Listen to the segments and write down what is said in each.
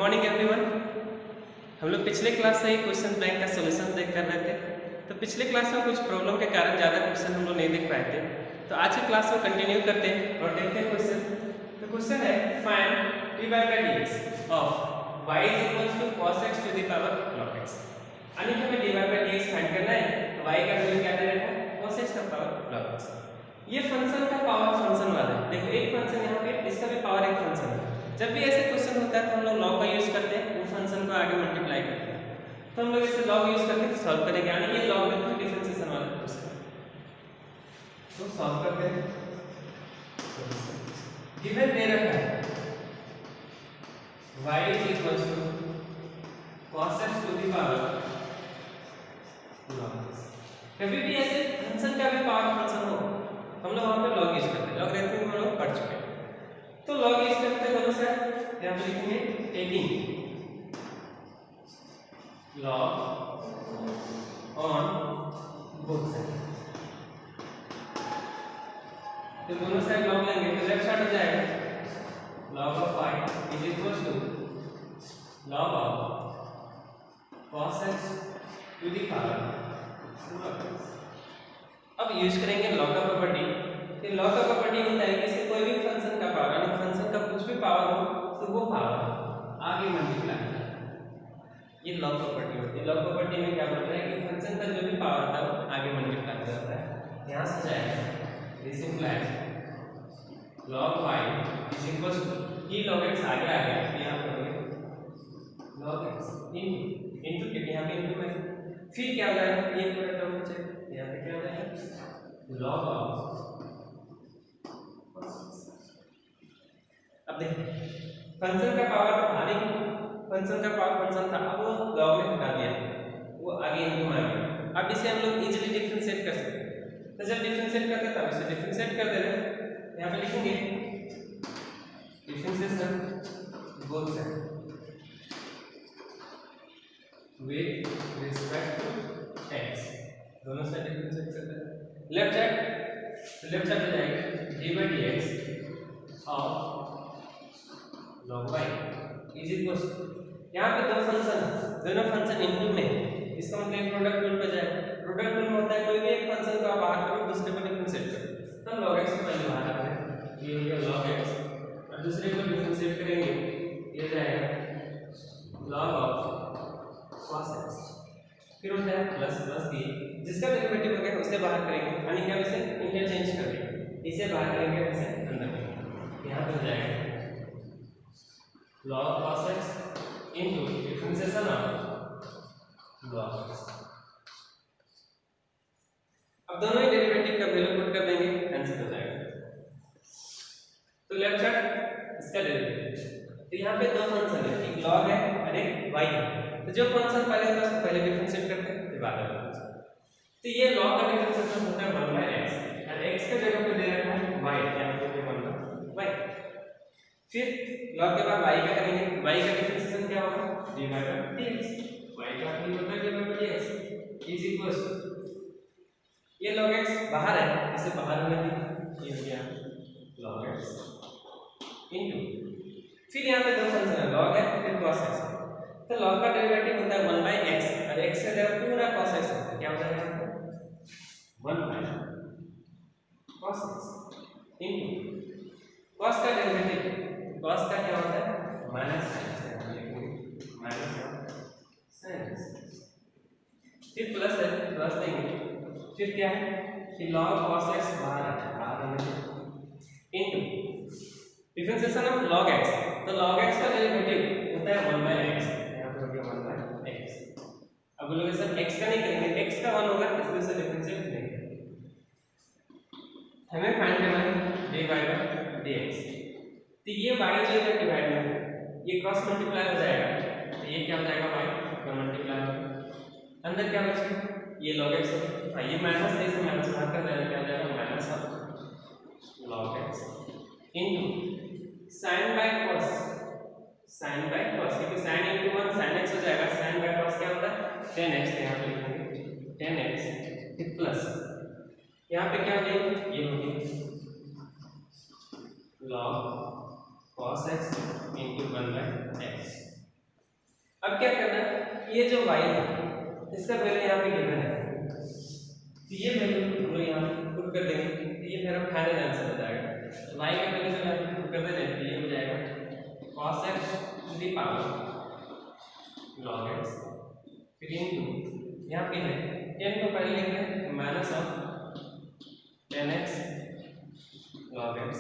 Morning everyone. हम लोग पिछले क्लास से ही क्वेश्चन बैंक का सॉल्यूशन देख कर रहे थे। तो पिछले क्लास में कुछ प्रॉब्लम के कारण ज़्यादा क्वेश्चन हम लोग नहीं देख पाए थे। तो आज की क्लास में कंटिन्यू करते हैं और देखते हैं क्वेश्चन। तो क्वेश्चन है find d by by d x of y is equals to cos x to the power log x. यानी कि हमें d by by d x find करना है। तो वाई का वैल्यू क्या दे रखा है, कॉस एक्स का पावर लॉग एक्स। ये फंक्शन का पावर फंक्शन वाला है। देखो एक फंक्शन यहाँ पे, इसका भी पावर एक फंक्शन है। जब भी ऐसे क्वेश्चन होता है तो हम लोग लॉग का यूज करते हैं, वो फंक्शन को आगे मल्टीप्लाई करते हैं। तो हम लोग इसे लॉग यूज करके सॉल्व करेंगे, यानी ये लॉग में डिफरेंशिएशन वाला क्वेश्चन। तो सॉल्व करते हैं। गिवन दे रखा है y is equal to cos x to the power log x। कभी भी ऐसे फंक्शन का भी पावर फंक्शन हो हम लोग वहां पे लॉग यूज करते हैं। लॉगरिथम हम लोग पढ़ चुके हैं। तो लॉग यूज करते हैं दोनों साइड। यहां पे लिखेंगे taking log on both sides। तो दोनों साइड लॉग लेंगे तो लेफ्ट साइड हो जाएगा log of y is equal to log of cos x to the power log x। अब यूज करेंगे लॉग का प्रॉपर्टी। ये लॉग का प्रॉपर्टी होता है कि इससे कोई भी फंक्शन का पावर, यानी फंक्शन का कुछ भी पावर हो तो वो पावर आगे मल्टीप्लाई। ये लॉग प्रॉपर्टी होती है। लॉग प्रॉपर्टी में क्या बोलता है कि फंक्शन का जो भी पावर होता है वो आगे मल्टीप्लाई करता है। यहां से जाएगा this implies log y is equal to ये log x आगे आ गया तो यहाँ पर log x इनटू के यहाँ पे इनटू में फिर क्या हो जाएगा, ये पूरा टर्म बचेगा। यहाँ पे क्या हो जाएगा log ऑफ। अब देखिए फंक्शन का पावर तो था नहीं, फंक्शन का पावर फंक्शन था, अब वो log में हटा दिया, वो आगे इनटू में आ गया। अब इसे हम लोग इजीली डिफरेंशिएट कर सकते हैं। तो जब डिफरेंशिएट करते हैं तब इसे डिफरेंशिएट कर दे रहे हैं। यहाँ पे लिखेंगे differentiation both side with respect to x। दोनों साइड डिफरेंशिएट करते हैं। लेफ्ट साइड हो जाएगा d by dx of log y is equal to, यहाँ पे दो फंक्शन, दोनों फंक्शन इनटू में, इसका मतलब प्रोडक्ट रूल पे जाएगा। प्रोडक्ट रूल में होता है कोई भी एक फंक्शन को आप बाहर करो दूसरे को डिफरेंशिएट करो। तब log x को पहले बाहर रखते हैं, ये हो गया log x, और दूसरे को डिफरेंशिएट करेंगे ये जाएगा log ऑफ cos x। फिर होता है प्लस प्लस b, जिसका डेरिवेटिव हो गया उसे बाहर करेंगे, यानी कि हम इसे इंटरचेंज कर देंगे। इसे बाहर करेंगे इसे अंदर करेंगे। यहाँ पर हो जाएगा log cos x into differentiation of log x। अब दोनों ही डेरिवेटिव का वैल्यू पुट कर देंगे, आंसर हो जाएगा। तो लेफ्ट साइड इसका डेरिवेटिव, तो यहाँ पे दो फंक्शन है, एक log है और एक y है। तो जो फंक्शन पहले होता है उसको पहले डिफरेंशिएट करते हैं, फिर बाद में फंक्शन। तो ये log का डिफरेंशिएशन होता है 1/x, और x का जगह पे दे रखा है y, यहाँ पे 1/y। फिर log के बाद y का करेंगे, y का डिफरेंशिएशन क्या होगा d/dx। y का भी होता है d/dx इज इक्वल टू, ये log x बाहर है, इसे बाहर होने दी, ये हो गया log x इनटू, फिर यहाँ पे दो फंक्शन है, log है फिर cos x। तो log का डेरिवेटिव होता है 1/x, और x का जगह पूरा cos x होता है। क्या हो जाएगा 1/cos x इनटू cos का डेरिवेटिव, cos का क्या होता है माइनस sin x, फिर प्लस है, प्लस देंगे, फिर क्या है कि log cos x बाहर होने into differentiation of log x। तो log x का डेरिवेटिव होता है 1/x, यहाँ पे हो गया 1/x। अब बोलोगे सर x का नहीं करेंगे, x का 1 होगा इसलिए से डिफरेंशिएट नहीं करेंगे। हमें फाइंड करना है d/dx। तो ये y जो डिवाइड में ये क्रॉस मल्टीप्लाई हो जाएगा, तो ये क्या हो जाएगा y का मल्टीप्लाई, अंदर क्या बचेगा ये log x है, ये माइनस है, इसे माइनस बाहर कर देना, क्या हो जाएगा minus of log x into sin by cos, sin by cos, क्योंकि sin इनटू 1 sin x हो जाएगा, sin बाय cos क्या होता है 10x। यहाँ पे लिखेंगे 10x फिर प्लस, यहाँ पे क्या हो गया ये हो गया log cos x into 1/x अब क्या करना है, ये जो y है इसका वैल्यू यहाँ पे गिवन है, तो ये वैल्यू हम लोग यहाँ पे पुट कर देंगे, तो ये मेरा फाइनल आंसर हो जाएगा। तो y का वैल्यू जब यहाँ पे पुट कर देंगे तो ये हो जाएगा cos x to the power log x, फिर इनटू यहाँ पे है n को पहले लिख रहे हैं minus of tan x log x,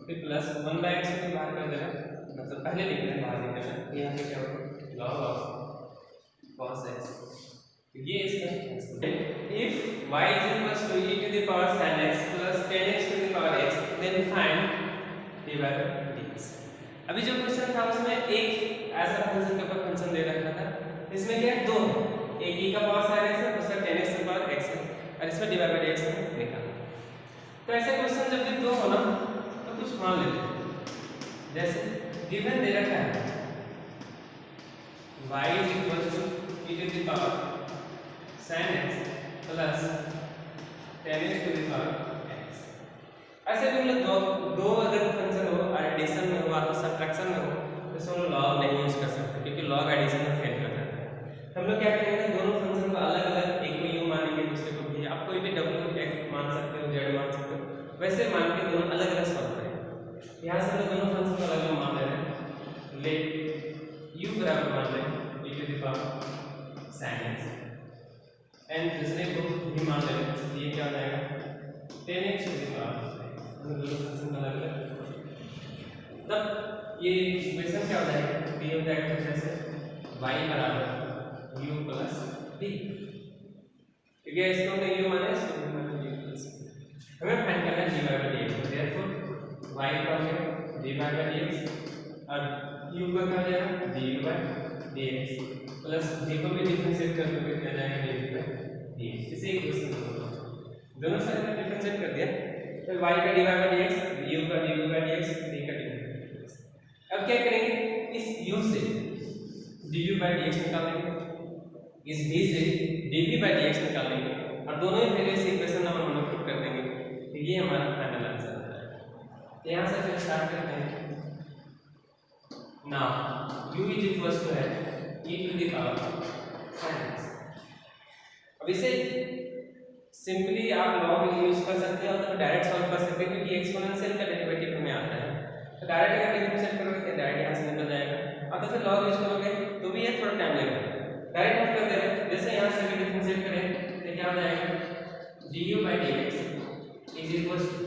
फिर प्लस 1/x को बाहर कर देना, मतलब पहले लिख रहे हैं बाहर लिख देना, तो यहाँ पे क्या होगा log of cos x, ये इसका if y is equals to e to the power sin x plus tan x to the power x then find dy by dx। अभी जो क्वेश्चन था उसमें एक ऐसा फंक्शन के ऊपर फंक्शन दे रखा था, इसमें क्या है दो, एक e का पावर sin x है, दूसरा tan x का पावर x है, और इसमें dy by dx में निकालना। तो ऐसे क्वेश्चन जब भी दो हो ना तो कुछ मान लेते हैं, जैसे गिवन दे रखा है y is equals to e to the power sin x plus tan x to the power x। ऐसे भी मतलब दो अगर फंक्शन हो एडिशन में हो तो सब्ट्रैक्शन में हो तो इसमें हम लॉग नहीं यूज कर सकते, क्योंकि लॉग एडिशन में फेल कर जाता है। हम लोग क्या करेंगे, दोनों फंक्शन को अलग अलग, एक को u मानेंगे दूसरे को v, आप कोई भी w x मान सकते हो, z मान सकते हो, वैसे मान के दोनों अलग अलग सॉल्व करेंगे। यहाँ से हम लोग दोनों फंक्शन को अलग अलग मान ले रहे हैं, लेट u बराबर मान रहे हैं e to the power sin x and दूसरे को भी मान ले रहे हैं, तो ये क्या हो जाएगा tan x to the power, हम दोनों फंक्शन अलग अलग, तब ये इक्वेशन क्या हो जाएगा, ये हो जाएगा जैसे y बराबर u प्लस v, ठीक है, इसको हमने u माना, इसको v माना v प्लस, हमें फाइंड करना है dy by dx, therefore y का हो जाएगा dy by dx और u का क्या हो जाएगा du by dx plus v को भी डिफरेंशिएट कर दोगे क्या जाएगा du by dx। इसे इक्वेशन दोनों साइड में डिफरेंशिएट कर दिया, तो y का dy by dx, u का du by dx, v का du by dx। अब क्या करेंगे, इस u से du by dx निकालेंगे, इस v से dv by dx निकालेंगे, और दोनों ही वैल्यू से इक्वेशन नंबर हम लोग पुट कर देंगे, तो ये हमारा फाइनल आंसर हो जाएगा। तो यहाँ से फिर स्टार्ट करते हैं। Now u is equals to है e to the power sin x। अब इसे सिंपली आप लॉग यूज कर सकते हैं और तो डायरेक्ट सॉल्व कर सकते हैं, क्योंकि एक्सपोनेंशियल का डेरिवेटिव में आता है, तो डायरेक्ट अगर डिफरेंशिएट करोगे तो डायरेक्ट यहाँ से निकल जाएगा, और तो फिर लॉग यूज करोगे तो भी ये थोड़ा टाइम लगेगा। डायरेक्ट हम कर दे रहे हैं, जैसे यहाँ से भी डिफरेंशिएट करें तो क्या हो जाएगा du by dx is equals to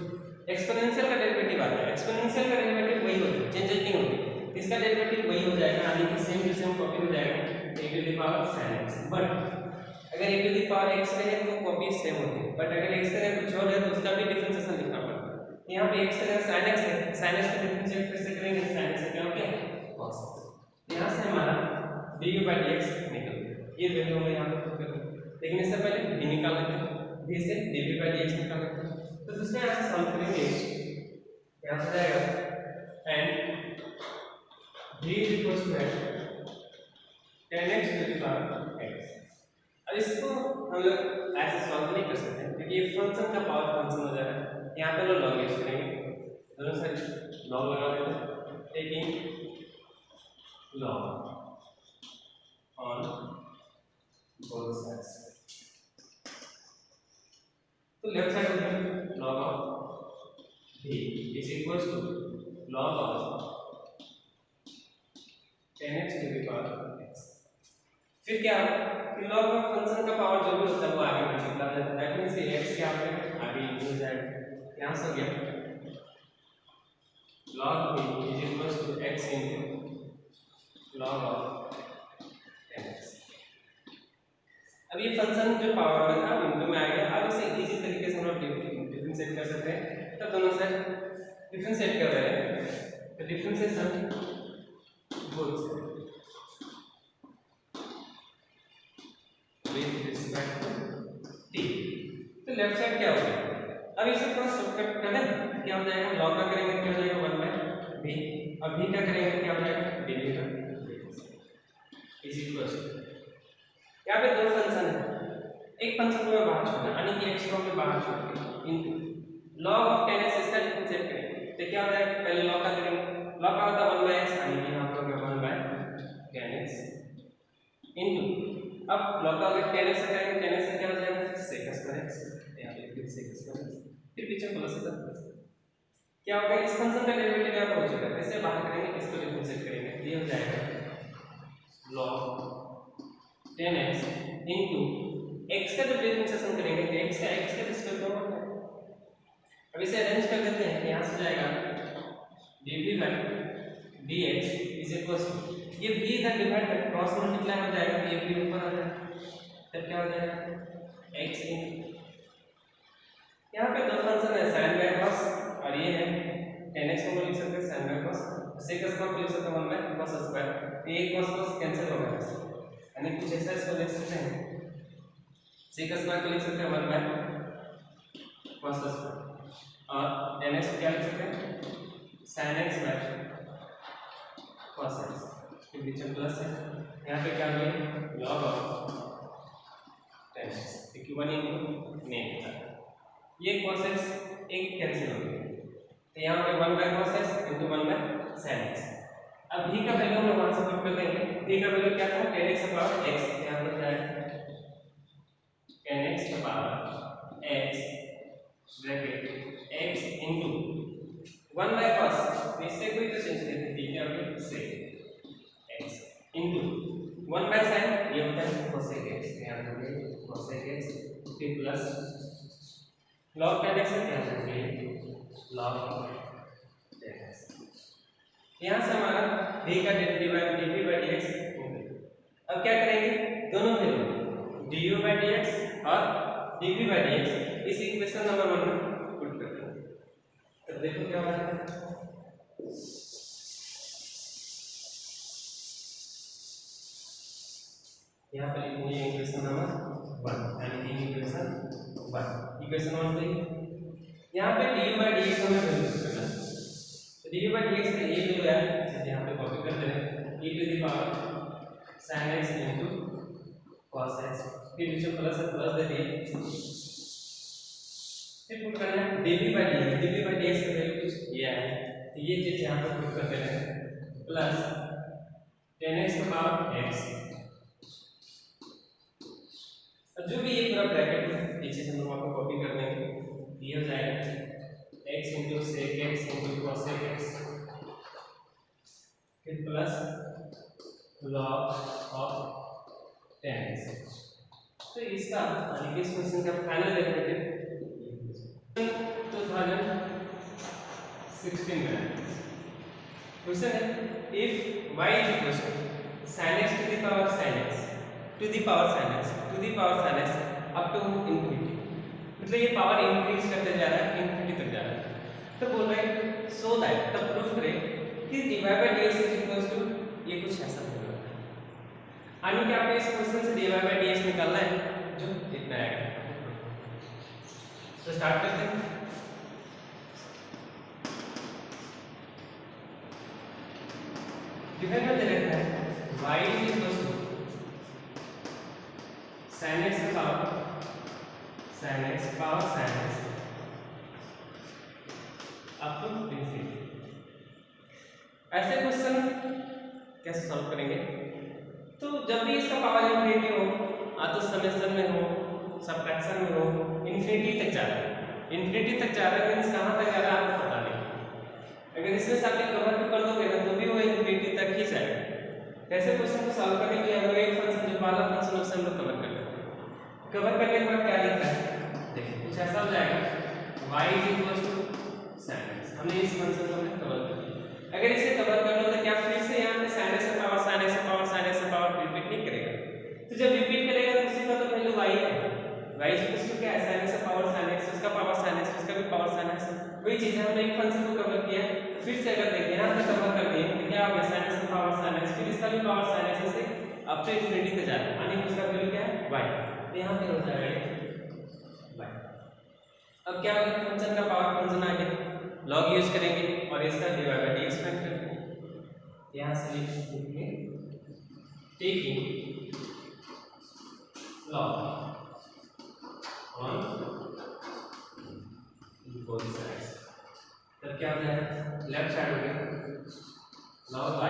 exponential का डेरिवेटिव आता है, एक्सपोनेंशियल का डेरिवेटिव वही होता है, चेंजेस नहीं होती, इसका डेरिवेटिव वही हो जाएगा, यानी कि सेम टू सेम कॉपी हो जाएगा e to the power sin x। But अगर e to the power x रहे तो कॉपी सेम होती है, बट अगर x का कुछ और है तो उसका भी डिफरेंशिएशन लिखना पड़ता है। यहाँ पे x का sin x है, sin x को डिफरेंशिएट कैसे करेंगे, sin x क्या हो गया cos x, यहाँ से हमारा du by dx निकल गया, ये वैल्यू हम यहाँ पे पुट कर देंगे, लेकिन इससे पहले v निकाल लेते हैं, v से dv by dx निकाल लेते हैं, तो दूसरे यहाँ से सॉल्व करेंगे, यहाँ से जाएगा and v is equals to tan x to the power x। अब इसको हम लोग ऐसे सॉल्व नहीं कर सकते, क्योंकि ये फंक्शन का पावर फंक्शन हो जाएगा, यहाँ पे लोग लॉग यूज करेंगे, दोनों साइड लॉग लगा देते हैं, taking log on both sides, तो लेफ्ट साइड हो जाएगा log of v is equals to log of tan x to the power x। फिर क्या कि लॉग ऑफ फंक्शन का पावर जो भी होता है वो आगे मल्टीप्लाई हो जाता है, दैट मींस ये x क्या हो गया आगे इंटू z, यहां से हो गया log v is equals to x into log of tan x। अब ये फंक्शन जो पावर में था इनटू में आ गया, अब इसे इजी तरीके से हम लोग डिफरेंशिएट कर सकते हैं, तो दोनों से डिफरेंशिएट कर रहे हैं, तो differentiation both with respect to t, तो लेफ्ट साइड क्या हो गया, अब इसे थोड़ा शॉर्टकट कर दें, क्या हो जाएगा log का करेंगे क्या हो जाएगा 1 by v, अब v का करेंगे क्या हो जाएगा dv का इज इक्वल्स टू, यहाँ पे दो फंक्शन है, एक फंक्शन को मैं बाहर छोड़ना, यानी कि x को मैं बाहर छोड़ into log of tan x, इसका डिफरेंशिएट करेंगे तो क्या हो जाएगा, पहले log का करेंगे, log का होता है 1 by x, यानी कि यहाँ पर 1 by tan x इनटू अब लॉग का अगर 10x से करेंगे 10x से क्या हो जाएगा sec स्क्वायर x यहाँ पे लिख sec स्क्वायर फिर पीछे प्लस का क्या होगा इस फंक्शन का डेरिवेटिव यहाँ पर हो चुका है इसे बाहर करेंगे इसको डिफरेंशिएट करेंगे ये हो जाएगा log 10x इनटू x का जब डिफरेंशिएशन करेंगे तो x का रिस्पेक्ट में होगा अब इसे अरेंज कर देते हैं यहाँ से जाएगा dv by dx is equal to ये v इधर डिवाइड कर क्रॉस मल्टीप्लाई हो जाएगा तो ये v ऊपर आ जाएगा तब क्या हो जाएगा x यहाँ पे दो फंक्शन है sin by cos और ये है tan x को लिख सकते हैं sin by cos sec square को लिख सकते हैं 1 by cos स्क्वायर ये cos cos कैंसिल हो गया यानी कुछ ऐसा इसको लिख सकते हैं sec स्क्वायर को लिख सकते हैं 1 by cos स्क्वायर और tan x को क्या लिख सकते हैं sin x by cos x के बीच में प्लस है यहाँ पे क्या होगा log ऑफ tan x क्योंकि 1 इनटू नेम ये cos x एक कैंसिल हो गया तो यहाँ पे 1 by cos x into 1 by sin x अब v का वैल्यू हम वहां से पुट कर देंगे v का वैल्यू क्या था tan x का पावर x यहाँ पर जाएगा tan x का power x bracket x into 1 by cos इससे कोई तो चेंज करते हैं ठीक है अभी से x इनटू 1 by sin ये होता है cosec x यहाँ पे cosec x फिर प्लस log tan x क्या होगा log tan x यहाँ से हमारा v का dv by dx हो गया अब क्या करेंगे दोनों वैल्यू du by dx और dv by dx इस इक्वेशन नंबर 1 में पुट कर देंगे तो देखो क्या होगा यहाँ पर लिखेंगे इक्वेशन नंबर 1 यानी कि इक्वेशन 1 इक्वेशन 1 पे यहाँ पे du by dx हमें वैल्यू पुट करना है तो du by dx का ये वैल्यू है जैसे यहाँ पे कॉपी कर दें e to the power sin x into cos x फिर नीचे प्लस दे दिए फिर पुट करना है dv by dx का वैल्यू कुछ ये है तो ये चीज यहाँ पे पुट करते हैं प्लस tan x का पावर x जो भी ये पूरा ब्रैकेट पीछे से हम लोग आपको कॉपी कर देंगे ये हो जाएगा x into sec x into cosec x फिर plus log of tan x तो इसका इस क्वेश्चन का फाइनल डेरिवेटिव 2016 में क्वेश्चन है if y is equal to sin x to the power sin x to the power sin x to the power sin x up to infinity मतलब ये power increase करते जा रहा है infinity तक जा रहा है तो बोल रहे हैं सो दैट तब प्रूफ करें कि dy by dx is equal to ये कुछ ऐसा होगा यानी कि आपको इस क्वेश्चन से dy by dx निकालना है जो इतना आएगा तो स्टार्ट करते हैं गिवन में दे रखा है y is equal to sin x का power sin x up to infinity ऐसे क्वेश्चन कैसे सॉल्व करेंगे तो जब भी इसका पावर इंफिनिटी हो तो समेशन में हो सबट्रैक्शन में हो इंफिनिटी तक जा रहा है मींस कहां तक जा रहा है आपको पता नहीं अगर इसमें से आप कवर भी कर दोगे ना तो भी वो इंफिनिटी तक ही जाएगा ऐसे क्वेश्चन को सॉल्व करने के लिए हम लोग एक फंक्शन जो पहला फंक्शन उससे हम लोग कवर कर लेते हैं कवर करने के बाद क्या लिखा है देखिए कुछ ऐसा हो जाएगा y is equal to sin x हमने इस फंक्शन को कवर कर लिया अगर इसे कवर कर लो तो क्या फिर से यहाँ पे sin x का पावर रिपीट नहीं करेगा तो जब रिपीट करेगा तो उसी का तो वैल्यू y है y is equal to क्या है sin x का पावर sin x उसका पावर sin x उसका भी पावर sin x वही चीज है हमने एक फंक्शन को कवर किया फिर से अगर देखें यहाँ पे कवर कर दिए तो क्या हो गया sin x का पावर sin x फिर इसका भी पावर sin x से अब तो इंफिनिटी तक जा रहा है यानी कि उसका वैल्यू क्या है y तो यहाँ पे हो जाएगा y अब क्या होगा फंक्शन का पावर फंक्शन आ गया log यूज करेंगे और इसका dy by dx फाइंड करेंगे यहाँ से लिखेंगे taking log on both sides तब क्या हो जाएगा लेफ्ट साइड हो गया log y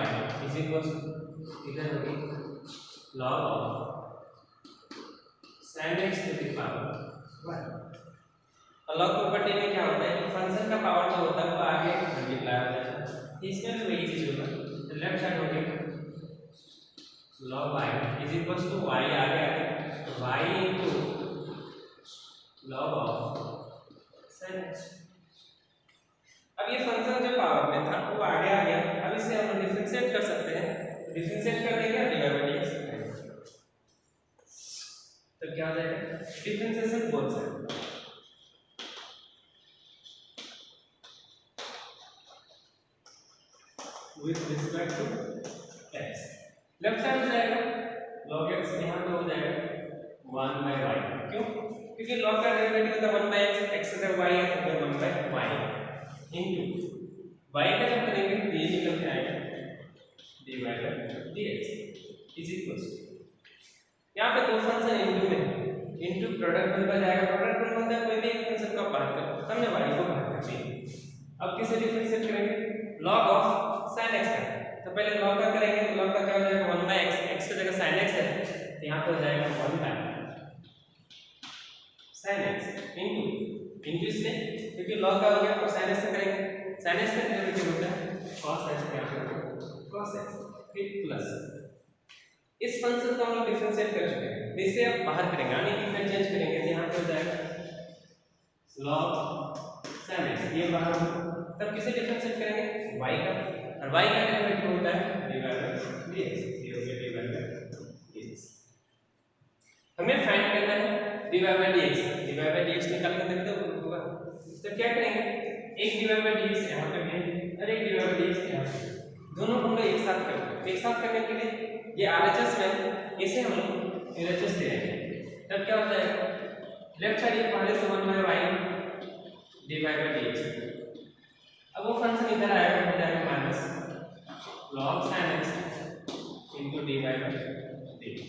इज इक्वल इधर होगी log of sin x to the power 1। और log प्रॉपर्टी में क्या होता है कि फंक्शन का पावर जो होता है वो आगे मल्टीप्लाई होता है, इसमें भी वही चीज होगा। तो लेफ्ट साइड हो गया log y is equal to y आगे आ गया तो y into log of sin x। अब ये फंक्शन जो पावर में था वो आगे आ गया, अब इसे हम डिफरेंशिएट कर सकते हैं, डिफरेंशिएट कर देंगे डिवाइड बाय dx तो क्या हो जाएगा differentiation both side with respect to x। Left side हो जाएगा log x यहाँ पे हो जाएगा 1 by y। क्यों? क्योंकि log का डेरिवेटिव होता है 1 by x, x का y है तो 1 by y इनटू y का जब करेंगे तो ये निकल के आएगा dy by dx is equal यहाँ पे दो फंक्शन इनटू में इनटू प्रोडक्ट में जाएगा, प्रोडक्ट में मतलब कोई भी एक फंक्शन का बाहर कर हमने y को बाहर कर दिया। अब किसे डिफरेंशिएट करेंगे log ऑफ sin x का, तो पहले log का करेंगे तो log का क्या हो जाएगा 1 by x, x की जगह sin x है तो यहाँ पे हो जाएगा 1 by sin x इनटू इससे क्योंकि log का हो गया और sin x से करेंगे, sin x का डेरिवेटिव होता है cos x का cos x फिर प्लस इस फंक्शन को हम लोग डिफरेंशिएट कर चुके हैं, इसे अब बाहर करेंगे यानी इक्वेशन चेंज करेंगे तो यहाँ पे हो जाएगा log sin x ये बाहर तब किसे डिफरेंशिएट करेंगे y का, और y का डेरिवेटिव होता है dy by dx, ये हो गया dy by dx। हमें फाइंड करना है dy by dx निकाल के देखते हो होगा तो क्या करेंगे एक dy by dx यहाँ पे है और एक dy by dx यहाँ पे, दोनों हम लोग एक साथ करेंगे। एक साथ करने के लिए ये RHS में इसे हम लोग LHS दे देंगे तब क्या हो जाएगा लेफ्ट साइड ये पहले से 1 by y dy by dx, अब वो फंक्शन इधर आएगा हो जाएगा minus log sin x into dy by dx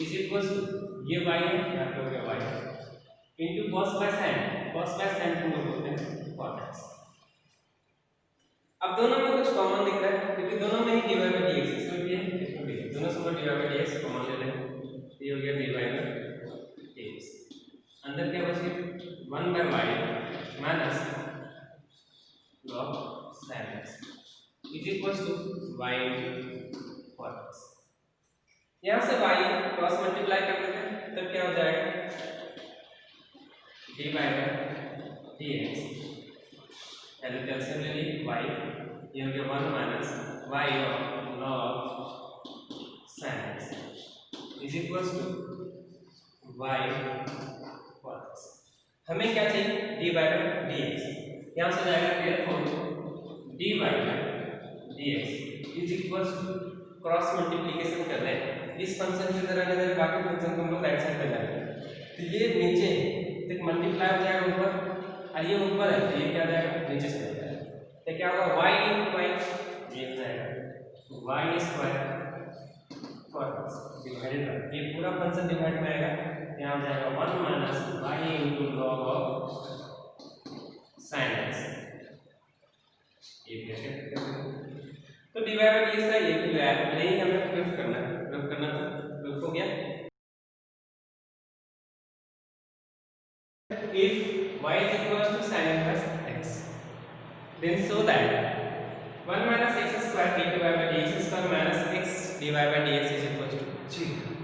is equal to ये y है यहाँ पे हो गया y into cos by sin हम लोग बोलते हैं cot x। अब दोनों में कुछ कॉमन दिख रहा है क्योंकि दोनों में ही dy by dx इसमें भी है इसमें भी है, दोनों से dy by dx कॉमन ले लें ये हो गया dy by dx, अंदर क्या बच गया 1 by y minus log sin x is equal to y cot x। यहाँ से y क्रॉस मल्टीप्लाई कर देते हैं तब क्या हो जाएगा dy by dx, पहले कैल्शियम ले लिए y ये हो गया 1 minus y log sin x is equal to y cot x। हमें क्या चाहिए dy by dx, यहाँ से जाएगा therefore dy by dx is equal to cross multiplication कर रहे हैं इस फंक्शन की तरह अगर बाकी फंक्शन को हम लोग राइट साइड पे जाएंगे तो ये नीचे तक मल्टीप्लाई हो जाएगा ऊपर और ये ऊपर है तो ये क्या हो जाएगा नीचे से जाएगा तो क्या होगा y into y ये हो जाएगा y square cot x divided bye ये पूरा फंक्शन डिवाइड में आएगा यहाँ हो जाएगा 1 minus y into log of sin x ये ब्रैकेट कर देंगे तो dy by dx का ये वैल्यू नहीं हमें प्रूफ करना है, प्रूफ करना तो प्रूफ हो गया if y is equal to sin inverse x then show that 1 minus x square dy by dx square minus x dy by dx is equal to 0।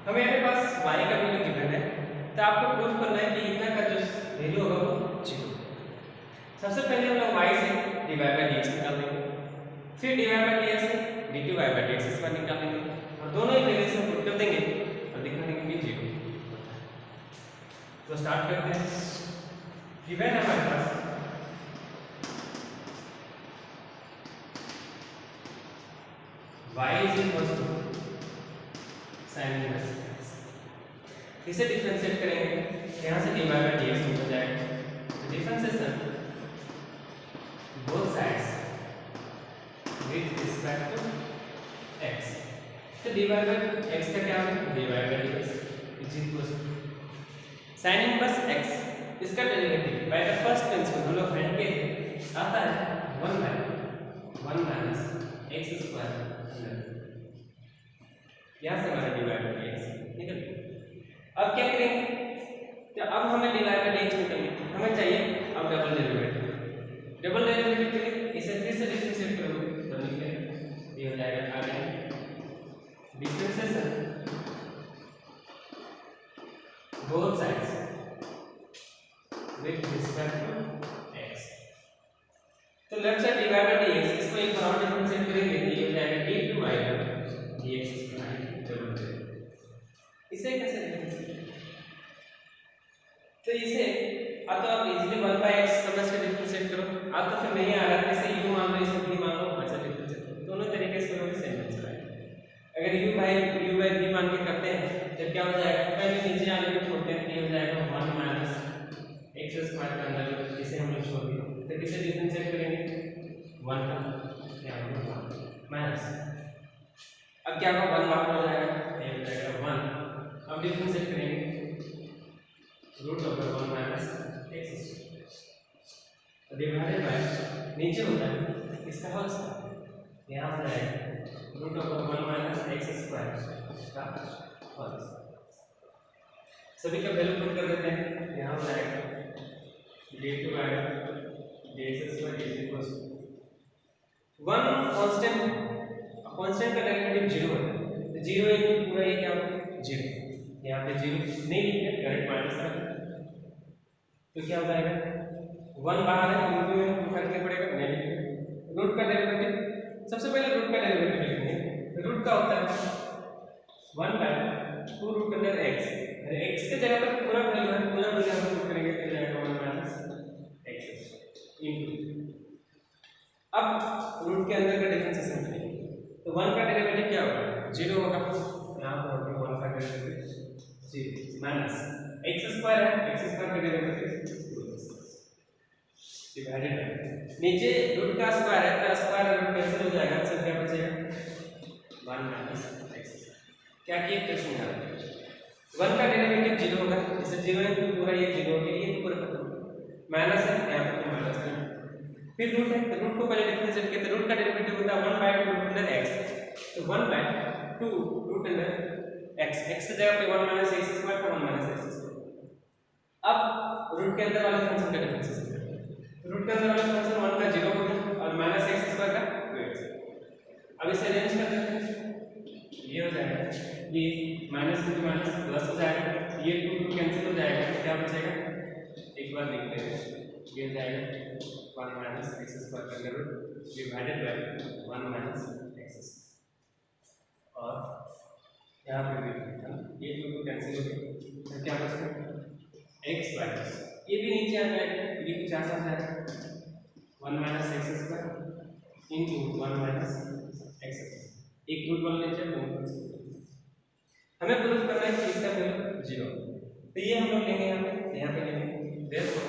हमारे पास y का वैल्यू गिवन है तो आपको proof करना है कि इतना का जो वैल्यू होगा वो 0। सबसे पहले हम लोग y से dy by dx निकाल देंगे, फिर dy by dx से dy by dx स्क्वायर निकाल देंगे और दोनों ही वैल्यू से पुट कर देंगे और दिखा देंगे कि 0। तो स्टार्ट करते हैं। गिवन है हमारे पास y is equal to sin inverse x, इसे डिफरेंशिएट करेंगे यहाँ से dy by dx हो जाएगा तो differentiation both sides with respect to x तो dy by x का क्या होगा dy by dx is equal to sin inverse x इसका derivative by the first principle हम लोग फाइंड किए थे आता है 1 माइनस x स्क्वायर यहाँ से हमारा dy बाई dx निकल गया। अब क्या करेंगे, तो अब हमें dy बाई dx निकलना, हमें चाहिए अब डबल डेरिवेटिव। डबल डेरिवेटिव के लिए इसे फिर से डिफरेंशिएट करोगे तो निकलेगा, ये हो जाएगा आगे differentiation both sides with respect to x। तो left side dy by dx, इसको एक बार और डिफरेंशिएट करेंगे तो ये हो जाएगा d2 by dx double derivative. इसे कैसे लिखेंगे, तो इसे अब तो आप इजीली 1 बाई x समझ के डिफरेंशिएट करो। अब तो फिर नहीं आ रहा है, इसे u मान लो इसे v मान लो, ऐसा डिफरेंशिएट करो, दोनों तरीके से करोगे सेम आंसर आएगा। अगर u बाई v मान के करते हैं तो क्या हो जाएगा, पहले नीचे आने को छोड़ते हैं, ये हो जाएगा 1 माइनस x स्क्वायर का अंदर इसे हम लोग छोड़ दिए, तो किसे डिफरेंशिएट करेंगे 1 का यहाँ पर 1 माइनस, अब क्या होगा 1 बाहर हो जाएगा, ये हो जाएगा 1। अब डिफरेंशिएट करेंगे root over 1 minus x square divided by नीचे होता है इसका होल स्क्वायर, यहाँ हो जाएगा root over 1 minus x square इसका होल स्क्वायर। सभी का वैल्यू पुट कर देते हैं, यहाँ हो जाएगा d2 bye dx square is equal to 1 constant का डेरिवेटिव 0 है, तो 0 इनटू पूरा ये क्या होगा 0, यहाँ पे 0 नहीं लिखना, डायरेक्ट माइनस करना, तो क्या हो जाएगा 1 बाहर है, इनटू में करके पड़ेगा, नहीं लिखेंगे। रूट का डेरिवेटिव, सबसे पहले रूट का डेरिवेटिव लिखेंगे, रूट का होता है 1 by 2 root under x, x के जगह पर पूरा वैल्यू है, पूरा वैल्यू हम पुट करेंगे तो जाएगा 1 माइनस x इनटू, अब रूट के अंदर का डिफरेंशिएशन करेंगे तो 1 का डेरिवेटिव क्या होगा 0 होगा, यहाँ पर 1 का डेरिवेटिव 0 माइनस x स्क्वायर है, x स्क्वायर का डेरिवेटिव डिवाइडेड बाय नीचे रूट का स्क्वायर है, तो स्क्वायर रूट कैंसिल हो जाएगा, सब क्या बचेगा 1 माइनस x। क्या किए क्वेश्चन का 1 का डेरिवेटिव 0 होगा, इसे 0 इनटू पूरा ये 0 के लिए पूरा खत्म, माइनस है यहाँ पे माइनस है, फिर रूट है तो रूट को पहले डिफरेंशिएट किया तो रूट का डेरिवेटिव होता है 1 बाय 2 रूट अंडर x, तो 1 by 2 root under x, x की जगह पे 1 माइनस x स्क्वायर का 1 माइनस x स्क्वायर। अब रूट के अंदर वाले फंक्शन का डिफरेंशिएशन करते हैं, रूट के अंदर वाला फंक्शन 1 का 0 हो गया और माइनस x स्क्वायर का 2x। अब इसे अरेंज कर देते हैं, ये हो जाएगा ये माइनस इंटू माइनस प्लस हो जाएगा, ये 2 कैंसिल हो जाएगा, तो क्या बचेगा एक बार लिख लेते हैं, ये हो जाएगा 1 माइनस x स्क्वायर का under root divided by 1 minus x square, और यहाँ पे भी ये 2 कैंसिल हो गए, तो क्या बचेगा x माइनस, ये भी नीचे आ जाएगा, ये कुछ ऐसा हो जाएगा 1 minus x square into 1 minus x square, एक रूट वन नीचे हमें प्रूफ करना है कि इसका वैल्यू 0, तो ये हम लोग लेंगे यहाँ पे लेंगे देयरफॉर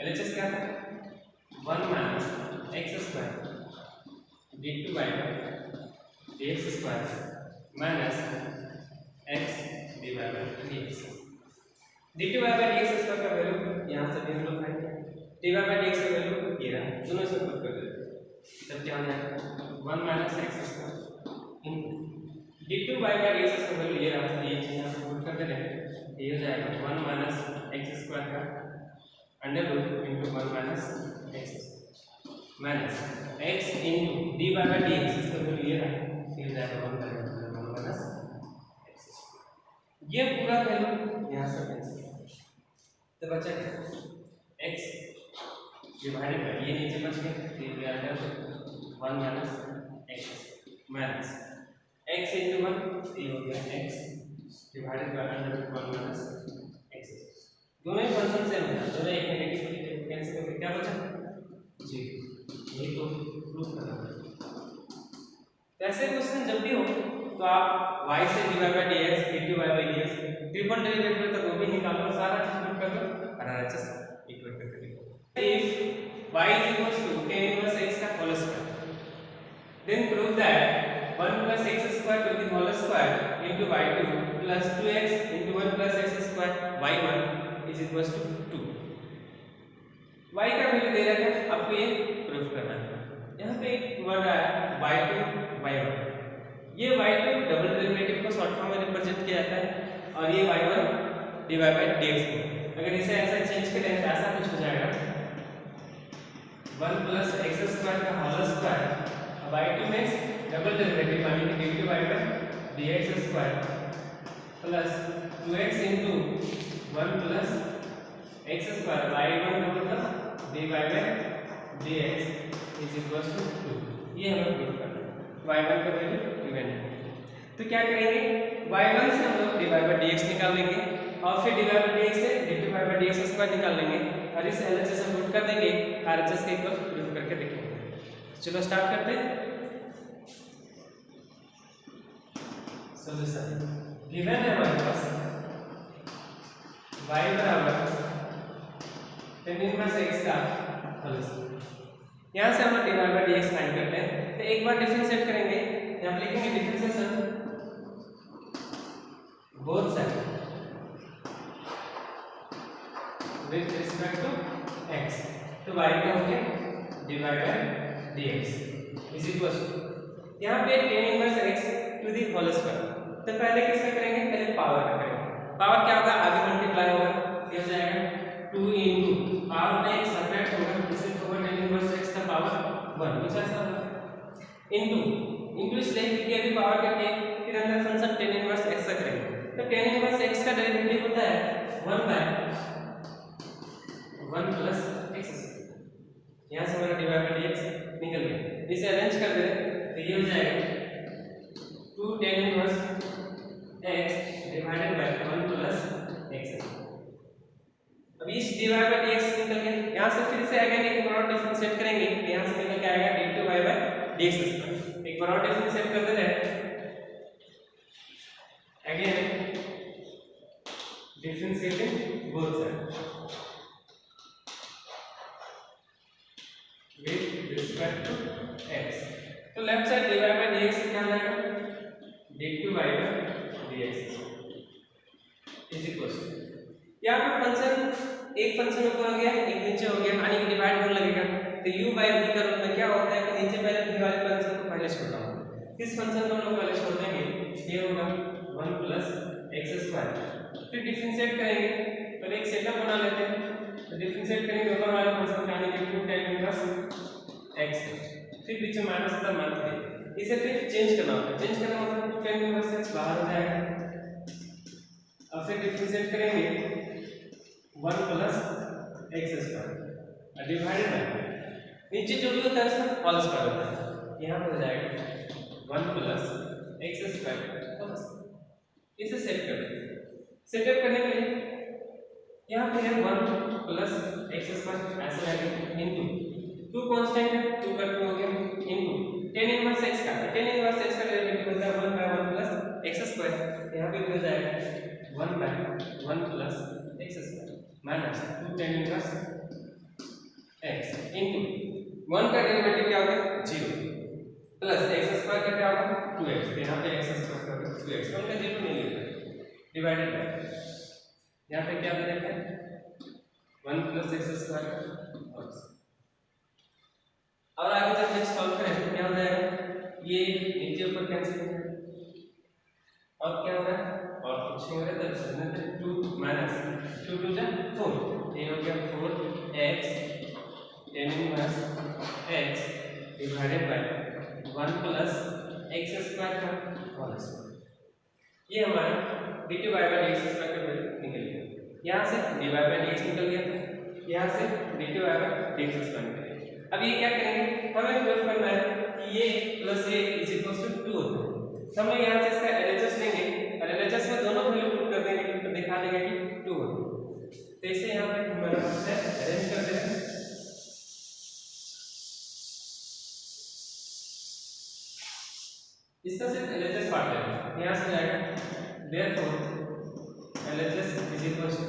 LHS क्या था 1 minus x square d2 by dx square minus x divide by dx, d2 by dx square का वैल्यू यहाँ से भी हम लोग फाइंड करेंगे, dy बाई dx का वैल्यू ये रहा, दोनों से पुट कर देते हैं, तब क्या हो जाएगा 1 minus x square d2 by dx का वैल्यू ये रहा, ये चीज यहाँ पे पुट कर देंगे, ये हो जाएगा 1 माइनस x स्क्वायर का under root into 1 minus x minus x into dy by dx इसका वैल्यू ये रहा, ये हो जाएगा 1 माइनस x, ये पूरा वैल्यू यहाँ से कैंसिल, तो बचा x डिवाइडेड बाय ये नीचे बच गया, तो ये आ गया 1 minus x minus x into 1 ये हो गया x divided by under root 1 minus x, दोनों ही फंक्शन सेम है, दोनों एक नेगेटिव कैंसिल हो गए, क्या बचा 0, यही तो प्रूफ करना है। ऐसे क्वेश्चन जब भी हो तो आप y से dy by dx d2 bye dx triple derivative तक वो भी निकालो, सारा चीज पुट कर दो और RHS इक्वेट करके लिखो। If y is equals to tan inverse x का whole square, then prove that 1 plus x square to the whole square into y2 plus 2x into 1 plus x square y1 is equals to 2। y का value दे रखा है, आपको ये proof करना है। यहाँ पे एक वर्ड आया y2 y1, divide by d x में। अगर इसे ऐसा चेंज करें तो ऐसा कुछ हो जाएगा 1 प्लस एक्स स्क्वायर का होल स्क्वायर बाई 2 में डबल डेरिवेटिव माने कि d by d x square plus 2x into 1 plus x square by 1 का मतलब d by d x is equal to 2। ये हमें प्रूव करना है। y1 का वैल्यू गिवन है तो क्या करेंगे y1 से हम लोग डिवाइड बाई dx निकाल लेंगे और फिर डिवाइड बाई dx से dt बाई dx स्क्वायर निकाल लेंगे और इसे LHS से पुट कर देंगे RHS के इक्वल प्रूव करके देखेंगे। चलो स्टार्ट करते हैं। सॉल्यूशन गिवन है हमारे पास y बराबर tan इनवर्स x का होल स्क्वायर। यहाँ से हम लोग डिवाइड बाई dx फाइंड करते हैं तो एक बार डिफरेंशिएट करेंगे यहाँ पे लिखेंगे differentiation both side with respect to x तो y का हो गया divide by dx is equal to यहाँ पे tan inverse x to the whole square. तो पहले किसका करेंगे पहले पावर का करेंगे। पावर क्या होगा आगे मल्टीप्लाई होगा ये हो जाएगा 2 इनटू पावर में एक सेपरेट होगा जिससे होगा tan इनवर्स x का पावर 1 कुछ ऐसा होगा इनटू इसलिए क्योंकि अभी पावर करके फिर अंदर फंक्शन tan इनवर्स x का करेंगे तो tan इनवर्स x का डेरिवेटिव होता है 1 बाय 1 प्लस x। यहां से हमारा डिवाइड बाय dx निकल गया। इसे अरेंज कर दे तो ये हो जाएगा 2 tan inverse x divided by 1 plus x। अब इस डिवाइड बाय dx निकल गया। यहां से फिर से अगेन एक बार डिफरेंशिएट करेंगे यहां से निकल के आएगा d2 बाय dx स्क्वायर। एक बार और डिफरेंशिएट कर देते हैं again differentiating both side with respect to x। तो left side divide by dx क्या हो जाएगा d2 bye dx is equal to यहां पे फंक्शन एक फंक्शन ऊपर हो गया एक नीचे हो गया यानी कि डिवाइड होने लगेगा तो u बाय v का रूल में क्या होता है कि नीचे पहले v वाले फंक्शन को पहले छोड़ना होगा। किस फंक्शन को हम लोग पहले छोड़ देंगे ये होगा 1 प्लस x स्क्वायर। फिर डिफरेंशिएट करेंगे पहले एक सेटअप बना लेते हैं तो डिफरेंशिएट करेंगे ऊपर वाले फंक्शन का यानी कि 2 tan इनवर्स x फिर बीच में माइनस का मान दे इसे फिर चेंज करना होगा। चेंज करना मतलब 2 tan इनवर्स x बाहर हो जाएगा और फिर डिफरेंशिएट करेंगे 1 plus x square divided by नीचे जो भी होता है उसका होल स्क्वायर होता है यहाँ पर हो जाएगा 1 plus x square whole square. इसे सेट कर देंगे। सेटअप करने के लिए यहाँ पे है 1 प्लस x स्क्वायर ऐसे लगेगा इनटू 2 कांस्टेंट है 2 करके हो गया इनटू tan इनवर्स x का tan इनवर्स x का डेरिवेटिव होता है 1 बाय 1 प्लस x स्क्वायर। यहाँ पे हो जाएगा 1 by 1 plus x square minus 2 tan inverse x into 1 का डेरिवेटिव क्या होगा 0 प्लस x स्क्वायर का क्या होगा 2x। यहाँ पे x स्क्वायर का 2x उनका 0 नहीं लिखा डिवाइडेड बाय यहाँ पे क्या बनेगा 1 प्लस x स्क्वायर और आगे जब नेक्स्ट सॉल्व करें तो क्या हो जाएगा ये नीचे ऊपर कैंसिल हो जाएगा और क्या हो रहा है और कुछ नहीं हो रहा है तो 2 माइनस 2 2 जा 4 ये हो गया 4x tan inverse x divided by 1 plus x square का होल स्क्वायर। ये हमारा d2 बाय dx स्क्वायर का वैल्यू निकल गया। यहाँ से dy बाय dx निकल गया यहाँ से d2 बाय dx स्क्वायर निकल गया। अब ये क्या करेंगे हमें प्रूव करना है कि ये प्लस ये इज इक्वल टू 2 होता है। हम लोग यहाँ से इसका LHS लेंगे और LHS में दोनों वैल्यू पुट कर देंगे तो दिखा देगा कि 2 होता है। तो इसे यहाँ पे हमारे पास है अरेंज कर देंगे। इसका सिर्फ LHS पार्ट लेंगे यहाँ से जाएगा therefore LHS is equal to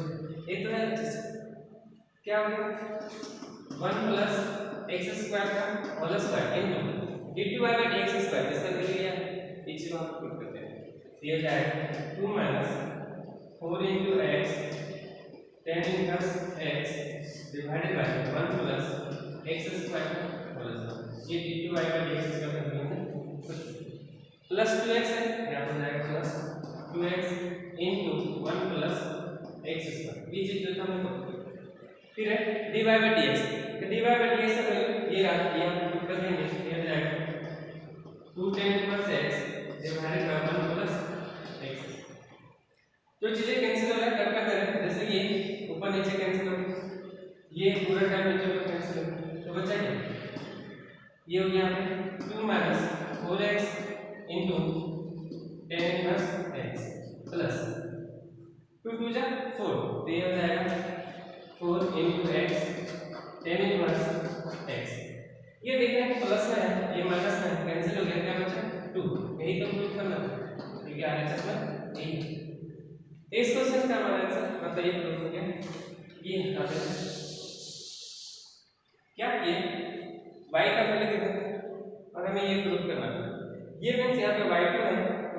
एक तो है LHS क्या होगा 1 प्लस x स्क्वायर का whole square into d2 bye dx square इसका वैल्यू क्या है इसे हम पुट करते हैं ये जाएगा 2 minus 4 into x tan inverse x divided by 1 plus x square whole square. ये d2 बाय dx स्क्वायर का वैल्यू है प्लस 2x है यहाँ पर जाएगा plus 2x into 1 plus x square, ये चीज जो था हमने फिर है dy by dx, तो dy by dx का वैल्यू ये रहा, ये हम पुट कर देंगे, ये हो जाएगा 2 tan inverse x divided by 1 plus x। जो चीजें कैंसिल हो रहा है कट कर दे रहे हैं, जैसे ये ऊपर नीचे कैंसिल हो गया, ये पूरा टर्म नीचे ऊपर कैंसिल हो गया, तो बचा ये हो गया यहाँ पे 2 minus 4x into tan inverse x plus 2 2 जा 4, तो ये हो जाएगा 4 into x tan inverse x। ये देख रहे हैं प्लस में है, ये माइनस में है, कैंसिल हो गया, क्या बचा 2, यही तो प्रूफ करना है क्योंकि RHS में यही इस क्वेश्चन का हमारा आंसर मतलब ये प्रूफ हो गया। ये हटा देते हैं, क्या किए y का वैल्यू दे देते हैं और हमें ये प्रूफ करना है। ये मींस यहाँ पे y2 है,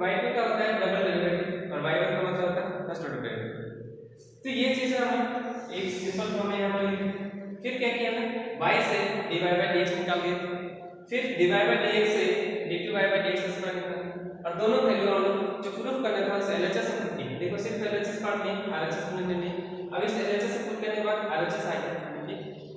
y2 का होता है डबल डेरिवेटिव और y1 का मतलब होता है फर्स्ट ऑर्डर डेरिवेटिव। तो ये चीज हम एक सिंपल फॉर्म में यहाँ पर लिखे, फिर क्या किया हमने y से dy by dx निकाल दिया, फिर dy by dx से dy by dx स्क्वायर निकाला और दोनों वैल्यू हम जो प्रूफ करना था उसे LHS से पुट किया। देखो सिर्फ LHS पार्ट नहीं, RHS में नहीं, अब इस LHS से पुट करने के बाद RHS आ गया,